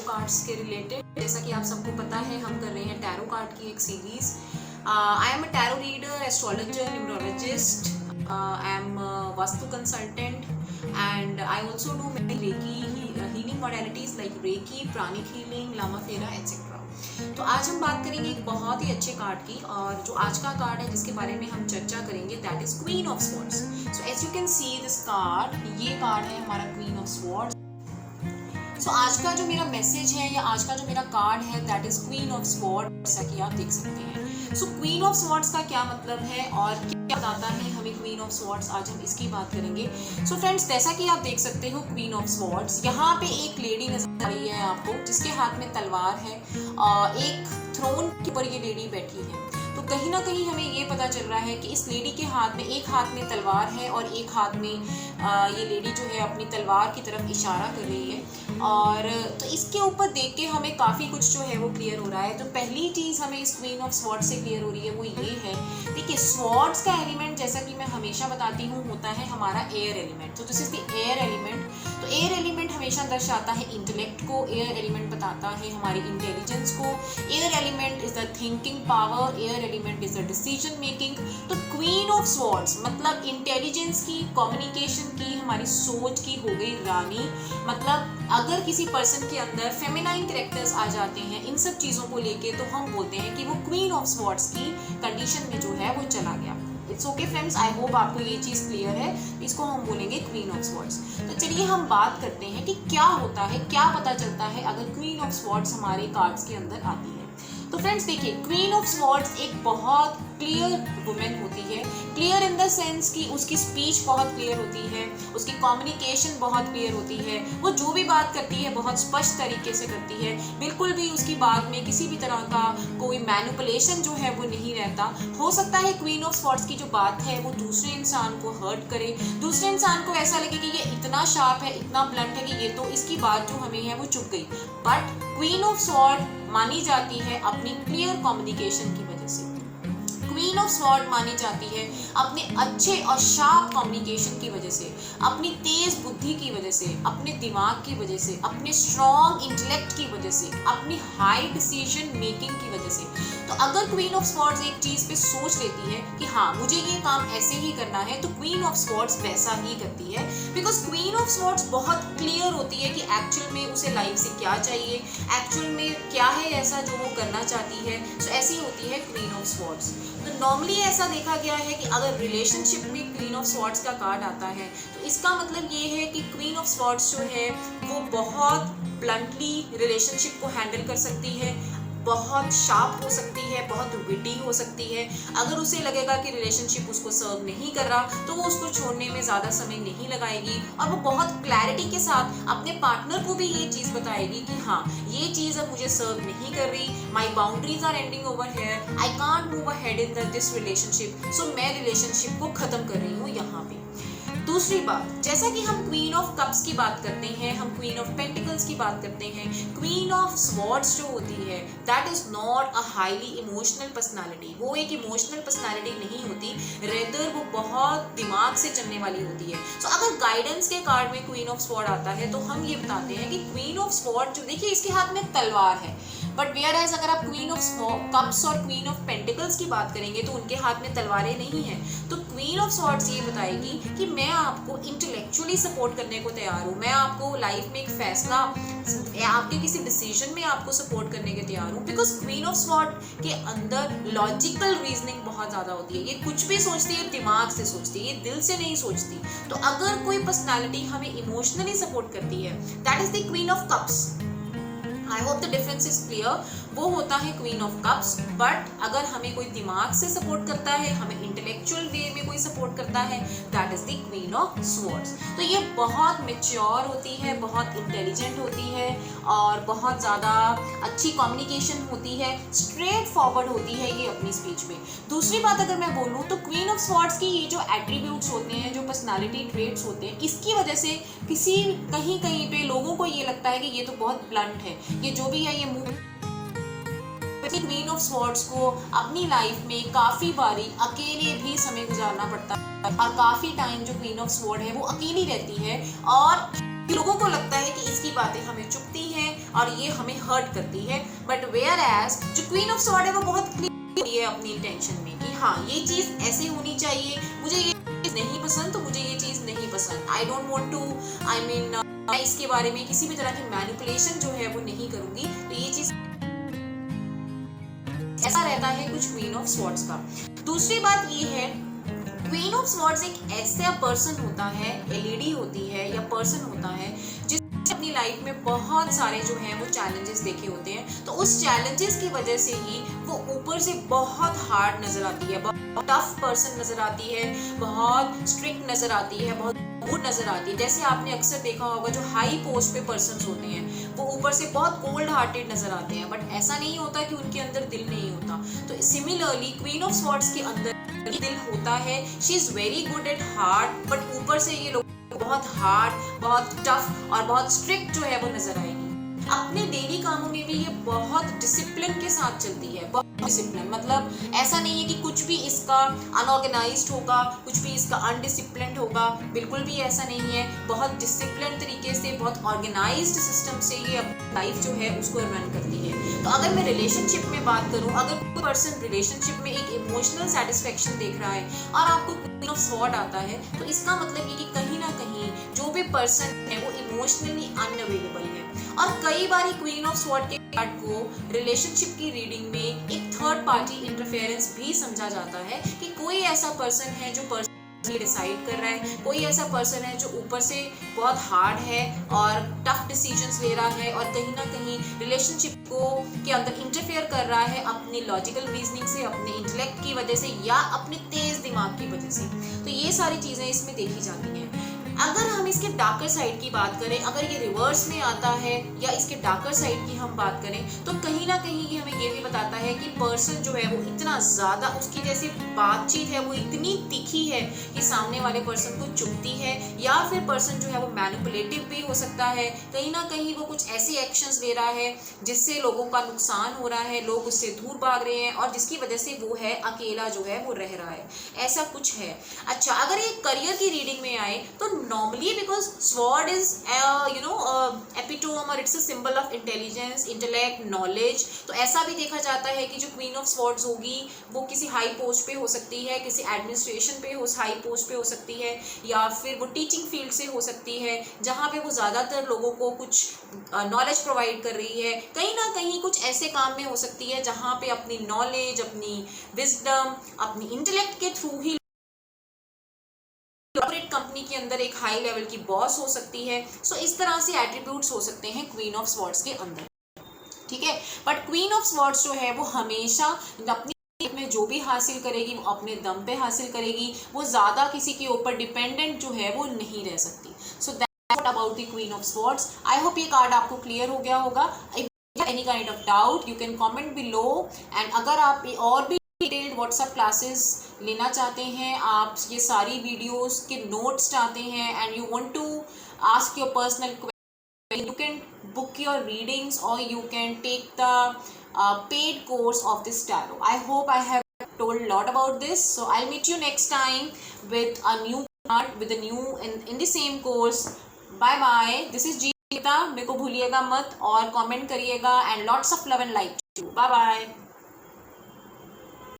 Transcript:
Tarot cards के related. जैसा कि आप सबको पता है, हम कर रहे हैं टैरो कार्ड की एक series. I am a tarot reader, astrologer, numerologist, I am vastu consultant and I also do many Reiki healing modalities like Reiki, pranic healing, Lama Fera etc. तो आज हम बात करेंगे एक बहुत ही अच्छे कार्ड की, और जो आज का कार्ड है जिसके बारे में हम चर्चा करेंगे that is queen of swords. So as you can see this card, ये कार्ड है हमारा क्वीन ऑफ स्वॉर्ड्स। सो आज का जो मेरा मैसेज है या आज का जो मेरा कार्ड है that is queen of swords, जैसा कि आप देख सकते हैं। सो क्वीन ऑफ स्वॉर्ड्स का क्या मतलब है और क्या बताता है हमें क्वीन ऑफ स्वॉर्ड्स, आज हम इसकी बात करेंगे। सो फ्रेंड्स, जैसा कि आप देख सकते हो क्वीन ऑफ स्वॉर्ड्स, यहाँ पे एक लेडी नजर आ रही है आपको जिसके हाथ में तलवार है और एक थ्रोन के ऊपर ये लेडी बैठी है। तो कहीं ना कहीं हमें ये पता चल रहा है कि इस लेडी के हाथ में, एक हाथ में तलवार है और एक हाथ में ये लेडी जो है अपनी तलवार की तरफ इशारा कर रही है। और तो इसके ऊपर देख के हमें काफ़ी कुछ जो है वो क्लियर हो रहा है। तो पहली चीज़ हमें इस क्वीन ऑफ स्वॉर्ड्स से क्लियर हो रही है वो ये है, देखिए स्वॉर्ड्स का एलिमेंट जैसा कि मैं हमेशा बताती हूँ होता है हमारा एयर एलिमेंट। तो this is the air element. तो एयर एलिमेंट हमेशा दर्शाता है इंटेलेक्ट को, एयर एलिमेंट बताता है हमारी इंटेलिजेंस को, air element is the thinking power, air element is the decision making. तो क्वीन ऑफ स्वॉर्ड्स मतलब इंटेलिजेंस की, कम्युनिकेशन की, हमारी सोच की हो गई रानी। मतलब अगर किसी पर्सन के अंदर फेमिनाइन कैरेक्टर्स आ जाते हैं इन सब चीज़ों को लेके, तो हम बोलते हैं कि वो क्वीन ऑफ स्वॉर्ड्स की कंडीशन में जो है वो चला गया। It's okay friends, I hope आपको ये चीज़ क्लियर है। इसको हम बोलेंगे क्वीन ऑफ स्वॉर्ड्स। तो चलिए हम बात करते हैं कि क्या होता है, क्या पता चलता है अगर क्वीन ऑफ स्वॉर्ड्स हमारे कार्ड्स के अंदर आती है। तो फ्रेंड्स देखिए, क्वीन ऑफ स्वॉर्ड्स एक बहुत क्लियर वुमेन होती है। क्लियर इन द सेंस कि उसकी स्पीच बहुत क्लियर होती है, उसकी कम्युनिकेशन बहुत क्लियर होती है, वो जो भी बात करती है बहुत स्पष्ट तरीके से करती है। बिल्कुल भी उसकी बात में किसी भी तरह का कोई मैनिपुलेशन जो है वो नहीं रहता। हो सकता है क्वीन ऑफ स्वॉर्ड्स की जो बात है वो दूसरे इंसान को हर्ट करे, दूसरे इंसान को ऐसा लगे कि ये इतना शार्प है, इतना ब्लंट है कि ये तो इसकी बात जो हमें है वो चुप गई। बट क्वीन ऑफ स्वॉर्ड मानी जाती है अपनी क्लियर कम्युनिकेशन की वजह से। क्वीन ऑफ स्वॉर्ड मानी जाती है अपने अच्छे और शार्प कम्युनिकेशन की वजह से, अपनी तेज बुद्धि की वजह से, अपने दिमाग की वजह से, अपने स्ट्रॉन्ग इंटेलेक्ट की वजह से, अपनी हाई डिसीजन मेकिंग की वजह से। तो अगर क्वीन ऑफ स्वॉर्ड्स एक चीज़ पे सोच लेती है कि हाँ मुझे ये काम ऐसे ही करना है, तो क्वीन ऑफ स्वॉर्ड्स वैसा ही करती है। बिकॉज क्वीन ऑफ स्वॉर्ड्स बहुत क्लियर होती है कि एक्चुअल में उसे लाइफ से क्या चाहिए, एक्चुअल में क्या है ऐसा जो वो करना चाहती है। सो ऐसी होती है क्वीन ऑफ स्वॉर्ड्स। तो नॉर्मली ऐसा देखा गया है कि अगर रिलेशनशिप में क्वीन ऑफ स्वॉर्ड्स का कार्ड आता है तो इसका मतलब ये है कि क्वीन ऑफ स्वॉर्ड्स जो है वो बहुत ब्लंटली रिलेशनशिप को हैंडल कर सकती है, बहुत शार्प हो सकती है, बहुत विटी हो सकती है। अगर उसे लगेगा कि रिलेशनशिप उसको सर्व नहीं कर रहा तो वो उसको छोड़ने में ज़्यादा समय नहीं लगाएगी, और वो बहुत क्लैरिटी के साथ अपने पार्टनर को भी ये चीज़ बताएगी कि हाँ ये चीज़ अब मुझे सर्व नहीं कर रही, my boundaries are ending over here, I can't move ahead in this relationship, so मैं रिलेशनशिप को ख़त्म कर रही हूँ यहाँ पे। दूसरी बात, जैसा कि हम क्वीन ऑफ कप्स की बात करते हैं, हम क्वीन ऑफ पेंटिकल्स की बात करते हैं, क्वीन ऑफ स्वॉर्ड्स जो होती है that is not a highly emotional personality. वो एक इमोशनल पर्सनालिटी नहीं होती, रेदर वो बहुत दिमाग से चलने वाली होती है। सो अगर गाइडेंस के कार्ड में क्वीन ऑफ स्वॉर्ड आता है तो हम ये बताते हैं कि क्वीन ऑफ स्वॉर्ड जो, देखिए इसके हाथ में तलवार है, बट वेयर एज अगर आप क्वीन ऑफ कप्स और क्वीन ऑफ पेंटिकल्स की बात करेंगे तो उनके हाथ में तलवारें नहीं हैं। तो क्वीन ऑफ स्वॉर्ड्स ये बताएगी कि मैं आपको इंटेलेक्चुअली सपोर्ट करने को तैयार हूँ, मैं आपको लाइफ में एक फैसला, आपके किसी डिसीजन में आपको सपोर्ट करने के तैयार हूँ। बिकॉज क्वीन ऑफ स्वॉर्ड के अंदर लॉजिकल रीजनिंग बहुत ज़्यादा होती है, ये कुछ भी सोचती है दिमाग से सोचती है, ये दिल से नहीं सोचती। तो अगर कोई पर्सनैलिटी हमें इमोशनली सपोर्ट करती है that is the queen of cups. I hope the difference is clear. वो होता है क्वीन ऑफ कप्स। बट अगर हमें कोई दिमाग से सपोर्ट करता है, हमें इंटेलेक्चुअल वे में कोई सपोर्ट करता है that is the queen of swords. तो ये बहुत मैच्योर होती है, बहुत इंटेलिजेंट होती है और बहुत ज़्यादा अच्छी कम्युनिकेशन होती है, स्ट्रेट फॉरवर्ड होती है ये अपनी स्पीच में। दूसरी बात अगर मैं बोलूँ तो क्वीन ऑफ स्वॉर्ड्स की ये जो एट्रीब्यूट्स होते हैं, जो पर्सनालिटी ट्रेट्स होते हैं, इसकी वजह से किसी कहीं कहीं पे लोगों को ये लगता है कि ये तो बहुत ब्लंट है, ये जो भी है ये मुंह। क्वीन ऑफ स्वॉर्ड्स को अपनी लाइफ में काफ़ी बारी अकेले भी समय गुजारना पड़ता है और काफ़ी टाइम जो क्वीन ऑफ स्वॉर्ड है वो अकेली रहती है और लोगों को लगता है कि इसकी बातें हमें चुभती हैं और ये हमें हर्ट करती है, बट वेयर एज जो क्वीन ऑफ स्वॉर्ड है वो बहुत क्लियर है अपनी इंटेंशन में कि हाँ ये चीज ऐसे होनी चाहिए, मुझे ये चीज नहीं पसंद तो मुझे ये चीज नहीं पसंद, I don't want to, I mean मैं इसके बारे में किसी भी तरह की मैनिपुलेशन जो है वो नहीं करूंगी। तो ये चीज ऐसा रहता है कुछ क्वीन ऑफ स्वॉर्ड्स का। दूसरी बात ये है, क्वीन ऑफ स्वॉर्ड्स एक ऐसा पर्सन होता है, एलईडी होती है या पर्सन होता है जिसने अपनी लाइफ में बहुत सारे जो हैं वो चैलेंजेस देखे होते हैं, तो उस चैलेंजेस की वजह से ही वो ऊपर से बहुत हार्ड नजर आती है, बहुत टफ पर्सन नजर आती है, बहुत स्ट्रिक्ट नजर आती है, बहुत गुड नजर आती है। जैसे आपने अक्सर देखा होगा जो हाई पोस्ट पे पर्सन होते हैं वो ऊपर से बहुत कोल्ड हार्टेड नजर आते हैं, बट ऐसा नहीं होता कि उनके अंदर दिल नहीं होता। तो सिमिलरली क्वीन ऑफ स्वॉर्ड्स के अंदर दिल होता है, she is very good at heart, but ऊपर से ये लोग बहुत हार्ड, बहुत टफ और बहुत स्ट्रिक्ट जो है वो नजर आएगी। अपने डेली कामों में भी ये बहुत डिसिप्लिन के साथ चलती है, बहुत डिसिप्लिन, मतलब ऐसा नहीं है कि कुछ भी इसका अनऑर्गेनाइज्ड होगा, कुछ भी इसका अनडिसिप्लिन्ड होगा, बिल्कुल भी ऐसा नहीं है। बहुत डिसिप्लिन तरीके से, बहुत ऑर्गेनाइज्ड सिस्टम से ये लाइफ जो है उसको रन करती है। तो अगर मैं रिलेशनशिप में बात करूं, अगर कोई पर्सन रिलेशनशिप में एक इमोशनल सेटिस्फेक्शन देख रहा है और आपको क्वीन ऑफ स्वॉर्ड आता है, तो इसका मतलब ये कि कहीं ना कहीं जो भी पर्सन है वो इमोशनली अनअवेलेबल है। और कई बार क्वीन ऑफ स्वॉर्ड के कार्ड को रिलेशनशिप की रीडिंग में एक थर्ड पार्टी इंटरफेरेंस भी समझा जाता है कि कोई ऐसा पर्सन है जो पर्सन डिसाइड कर रहा है, कोई ऐसा पर्सन है जो ऊपर से बहुत हार्ड है और टफ डिसीजंस ले रहा है और कहीं ना कहीं रिलेशनशिप को के अंदर इंटरफेयर कर रहा है अपनी लॉजिकल रीजनिंग से, अपने इंटेलेक्ट की वजह से या अपने तेज दिमाग की वजह से। तो ये सारी चीजें इसमें देखी जाती हैं। अगर हम इसके डार्कर साइड की बात करें, अगर ये रिवर्स में आता है या इसके डार्कर साइड की हम बात करें, तो कहीं ना कहीं ये हमें ये भी बताता है कि पर्सन जो है वो इतना ज़्यादा, उसकी जैसी बातचीत है वो इतनी तीखी है कि सामने वाले पर्सन को चुभती है, या फिर पर्सन जो है वो मैनिपुलेटिव भी हो सकता है, कहीं ना कहीं वो कुछ ऐसे एक्शंस ले रहा है जिससे लोगों का नुकसान हो रहा है, लोग उससे दूर भाग रहे हैं और जिसकी वजह से वो है अकेला जो है वो रह रहा है, ऐसा कुछ है। अच्छा, अगर ये करियर की रीडिंग में आए तो normally because sword is epitome or it's a symbol of intelligence, intellect, knowledge, तो ऐसा भी देखा जाता है कि जो क्वीन ऑफ स्वॉर्ड्स होगी वो किसी हाई पोस्ट पे हो सकती है, किसी एडमिनिस्ट्रेशन पे हाई पोस्ट पे हो सकती है, या फिर वो टीचिंग फील्ड से हो सकती है जहाँ पे वो ज़्यादातर लोगों को कुछ नॉलेज प्रोवाइड कर रही है, कहीं ना कहीं कुछ ऐसे काम में हो सकती है जहाँ पे अपनी नॉलेज, अपनी विजडम, अपनी इंटेलेक्ट के थ्रू ही कॉर्पोरेट कंपनी के अंदर एक हाई लेवल की बॉस हो सकती है। सो इस तरह से एट्रीब्यूट्स हो सकते हैं क्वीन ऑफ स्वॉर्ड्स के अंदर, ठीक है। बट क्वीन ऑफ स्वॉर्ड्स जो है वो हमेशा अपनी लाइफ में जो भी हासिल करेगी वो अपने दम पे हासिल करेगी, वो ज़्यादा किसी के ऊपर डिपेंडेंट जो है वो नहीं रह सकती। So that's what about the queen of swords. I hope ये कार्ड आपको क्लियर हो गया होगा। Any kind of doubt you can comment below, and अगर आप और भी डिटेल्ड व्हाट्सएप क्लासेस लेना चाहते हैं, आप ये सारी वीडियोस के नोट्स चाहते हैं and you want to ask your personal question, you can book your readings or you can take the paid course of this tarot. I hope I have told a lot about this. So I'll meet you next time with a new card, with a new in the same course. Bye bye. This is Jeeta. मेरे को भूलिएगा मत और comment करिएगा, and lots of love and light to you. Bye bye.